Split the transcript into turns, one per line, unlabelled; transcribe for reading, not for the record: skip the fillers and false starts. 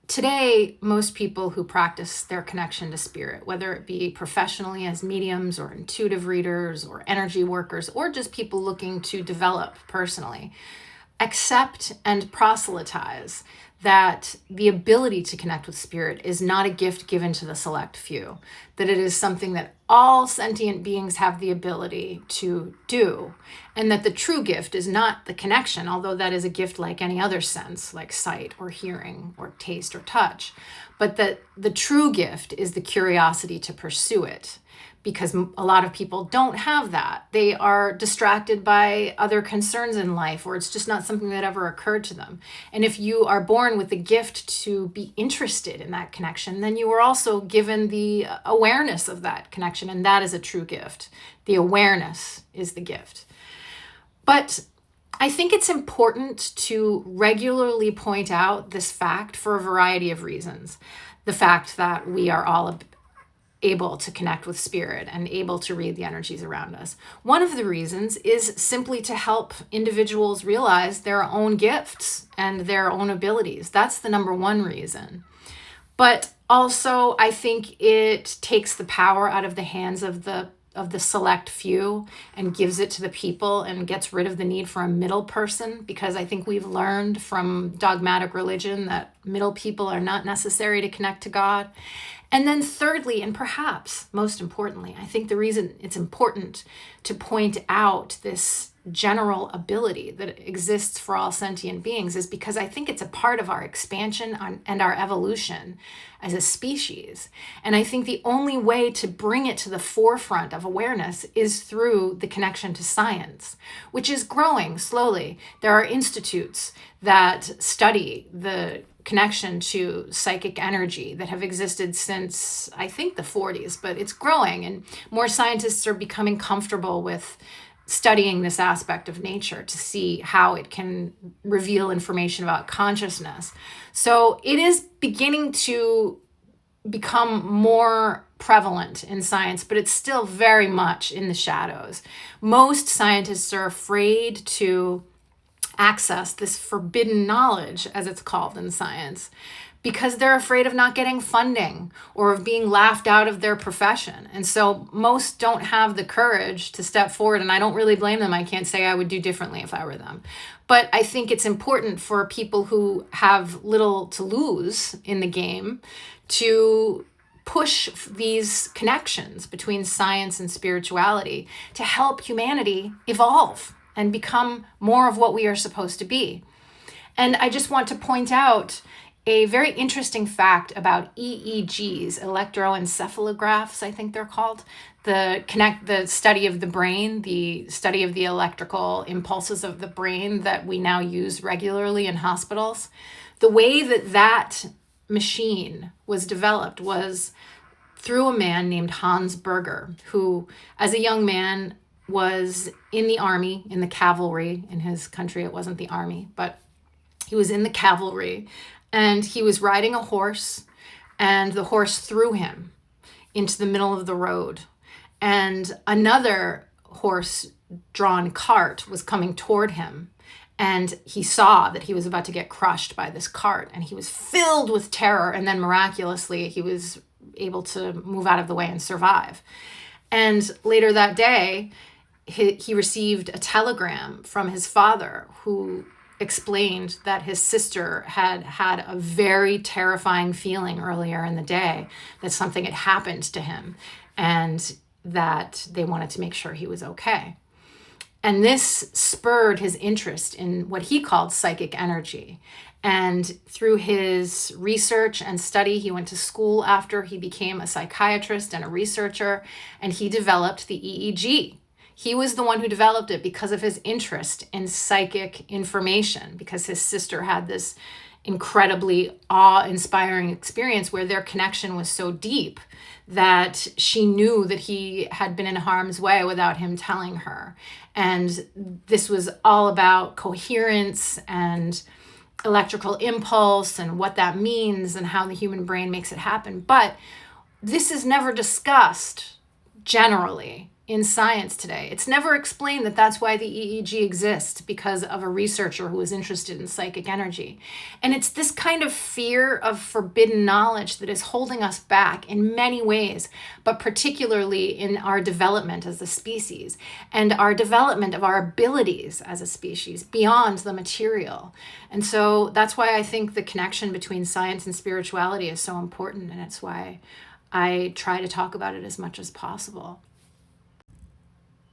today, most people who practice their connection to spirit, whether it be professionally as mediums or intuitive readers or energy workers, or just people looking to develop personally, accept and proselytize that the ability to connect with spirit is not a gift given to the select few, that it is something that all sentient beings have the ability to do, and that the true gift is not the connection, although that is a gift like any other sense, like sight or hearing or taste or touch, but that the true gift is the curiosity to pursue it. Because a lot of people don't have that. They are distracted by other concerns in life, or it's just not something that ever occurred to them. And if you are born with the gift to be interested in that connection, then you are also given the awareness of that connection, and that is a true gift. The awareness is the gift. But I think it's important to regularly point out this fact for a variety of reasons. The fact that we are all able to connect with spirit and able to read the energies around us. One of the reasons is simply to help individuals realize their own gifts and their own abilities. That's the number one reason. But also, I think it takes the power out of the hands of the select few and gives it to the people and gets rid of the need for a middle person, because I think we've learned from dogmatic religion that middle people are not necessary to connect to God. And then thirdly, and perhaps most importantly, I think the reason it's important to point out this general ability that exists for all sentient beings is because I think it's a part of our expansion and our evolution as a species. And I think the only way to bring it to the forefront of awareness is through the connection to science, which is growing slowly. There are institutes that study the connection to psychic energy that have existed since, I think, the 40s, but it's growing, and more scientists are becoming comfortable with studying this aspect of nature to see how it can reveal information about consciousness. So it is beginning to become more prevalent in science, but it's still very much in the shadows. Most scientists are afraid to access this forbidden knowledge, as it's called in science, because they're afraid of not getting funding or of being laughed out of their profession. And so most don't have the courage to step forward, and I don't really blame them. I can't say I would do differently if I were them. But I think it's important for people who have little to lose in the game to push these connections between science and spirituality to help humanity evolve and become more of what we are supposed to be. And I just want to point out a very interesting fact about EEGs, electroencephalographs, I think they're called, the study of the brain, the study of the electrical impulses of the brain that we now use regularly in hospitals. The way that machine was developed was through a man named Hans Berger, who, as a young man, was in the army, in the cavalry. In his country, it wasn't the army, but he was in the cavalry, and he was riding a horse, and the horse threw him into the middle of the road. And another horse-drawn cart was coming toward him, and he saw that he was about to get crushed by this cart, and he was filled with terror, and then miraculously, he was able to move out of the way and survive. And later that day, he received a telegram from his father, who explained that his sister had had a very terrifying feeling earlier in the day, that something had happened to him, and that they wanted to make sure he was okay. And this spurred his interest in what he called psychic energy. And through his research and study, he went to school after he became a psychiatrist and a researcher, and he developed the EEG. He was the one who developed it because of his interest in psychic information, because his sister had this incredibly awe-inspiring experience where their connection was so deep that she knew that he had been in harm's way without him telling her. And this was all about coherence and electrical impulse and what that means and how the human brain makes it happen. But this is never discussed generally in science today. It's never explained that that's why the EEG exists, because of a researcher who was interested in psychic energy. And it's this kind of fear of forbidden knowledge that is holding us back in many ways, but particularly in our development as a species and our development of our abilities as a species beyond the material. And so that's why I think the connection between science and spirituality is so important, and it's why I try to talk about it as much as possible.